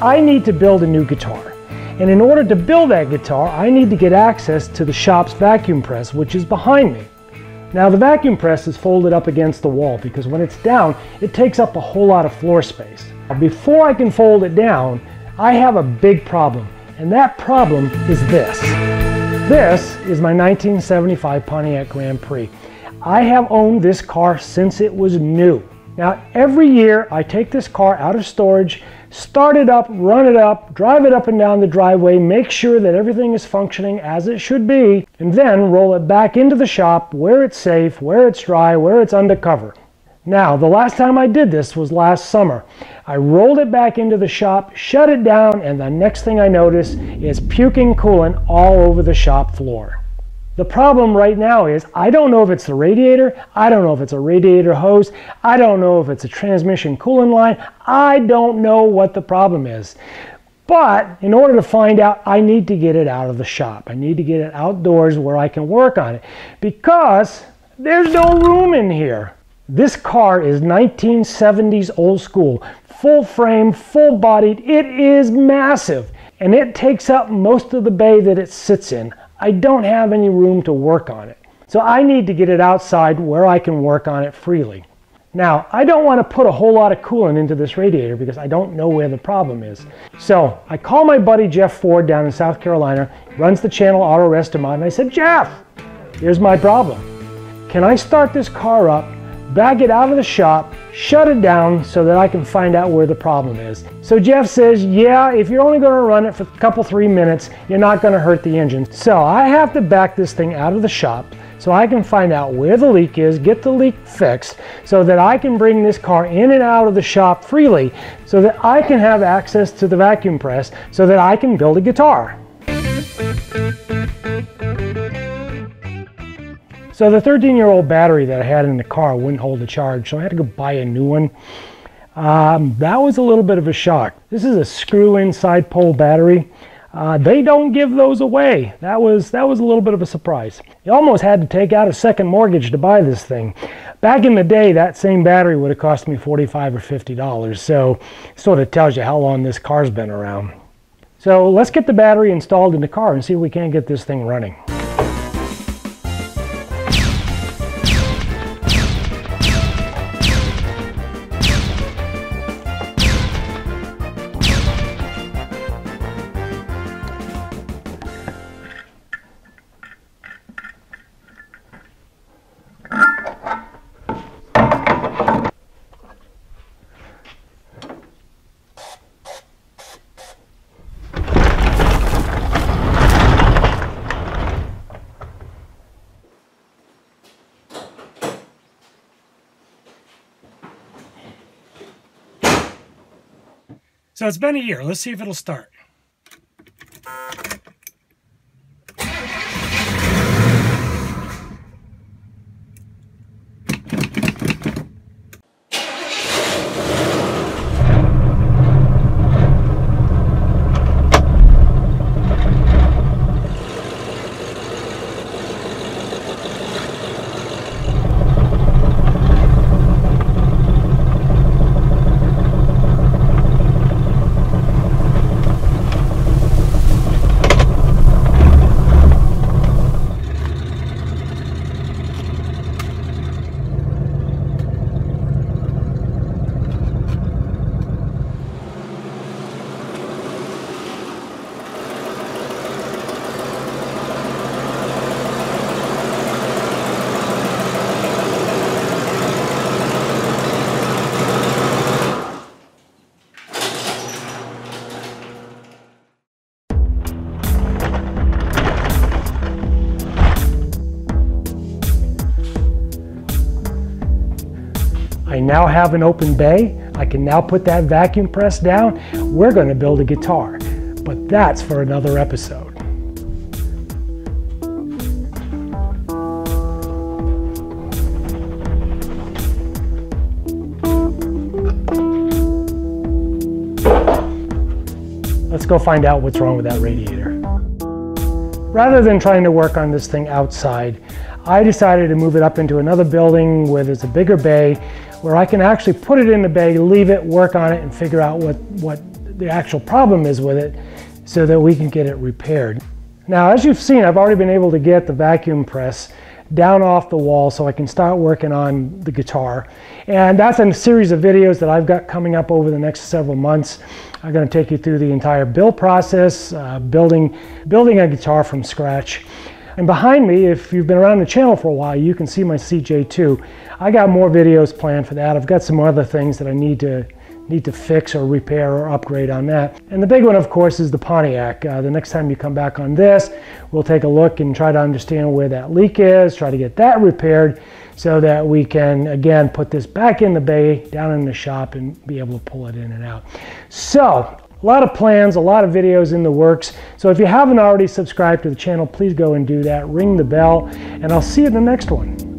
I need to build a new guitar. And in order to build that guitar, I need to get access to the shop's vacuum press, which is behind me. Now the vacuum press is folded up against the wall because when it's down, it takes up a whole lot of floor space. Before I can fold it down, I have a big problem, and that problem is this. This is my 1975 Pontiac Grand Prix. I have owned this car since it was new. Now every year I take this car out of storage, start it up, run it up, drive it up and down the driveway, make sure that everything is functioning as it should be, and then roll it back into the shop where it's safe, where it's dry, where it's undercover. Now, the last time I did this was last summer. I rolled it back into the shop, shut it down, and the next thing I notice is puking coolant all over the shop floor. The problem right now is I don't know if it's the radiator, I don't know if it's a radiator hose, I don't know if it's a transmission coolant line, I don't know what the problem is. But in order to find out, I need to get it out of the shop. I need to get it outdoors where I can work on it because there's no room in here. This car is 1970s old school, full frame, full bodied, it is massive, and it takes up most of the bay that it sits in. I don't have any room to work on it. So I need to get it outside where I can work on it freely. Now, I don't want to put a whole lot of coolant into this radiator because I don't know where the problem is. So I call my buddy Jeff Ford down in South Carolina, runs the channel Auto Restomod, and I said, Jeff, here's my problem. Can I start this car up, back it out of the shop, shut it down so that I can find out where the problem is? So Jeff says, yeah, if you're only going to run it for a couple, 3 minutes, you're not going to hurt the engine. So I have to back this thing out of the shop so I can find out where the leak is, get the leak fixed, so that I can bring this car in and out of the shop freely, so that I can have access to the vacuum press, so that I can build a guitar. So the 13-year-old battery that I had in the car wouldn't hold the charge, so I had to go buy a new one. That was a little bit of a shock. This is a screw-in side pole battery. They don't give those away. That was a little bit of a surprise. You almost had to take out a second mortgage to buy this thing. Back in the day, that same battery would have cost me $45 or $50, so it sort of tells you how long this car's been around. So let's get the battery installed in the car and see if we can't get this thing running. So it's been a year. Let's see if it'll start. I now have an open bay. I can now put that vacuum press down. We're going to build a guitar, but that's for another episode. Let's go find out what's wrong with that radiator. Rather than trying to work on this thing outside, I decided to move it up into another building where there's a bigger bay, where I can actually put it in the bay, leave it, work on it, and figure out what the actual problem is with it so that we can get it repaired. Now, as you've seen, I've already been able to get the vacuum press down off the wall so I can start working on the guitar. And that's in a series of videos that I've got coming up over the next several months. I'm going to take you through the entire build process, building a guitar from scratch. And behind me, if you've been around the channel for a while, you can see my CJ2. I got more videos planned for that. I've got some other things that I need to fix or repair or upgrade on that. And the big one, of course, is the Pontiac. The next time you come back on this, we'll take a look and try to understand where that leak is, try to get that repaired so that we can, again, put this back in the bay, down in the shop, and be able to pull it in and out. So, a lot of plans, a lot of videos in the works. So if you haven't already subscribed to the channel, please go and do that. Ring the bell, and I'll see you in the next one.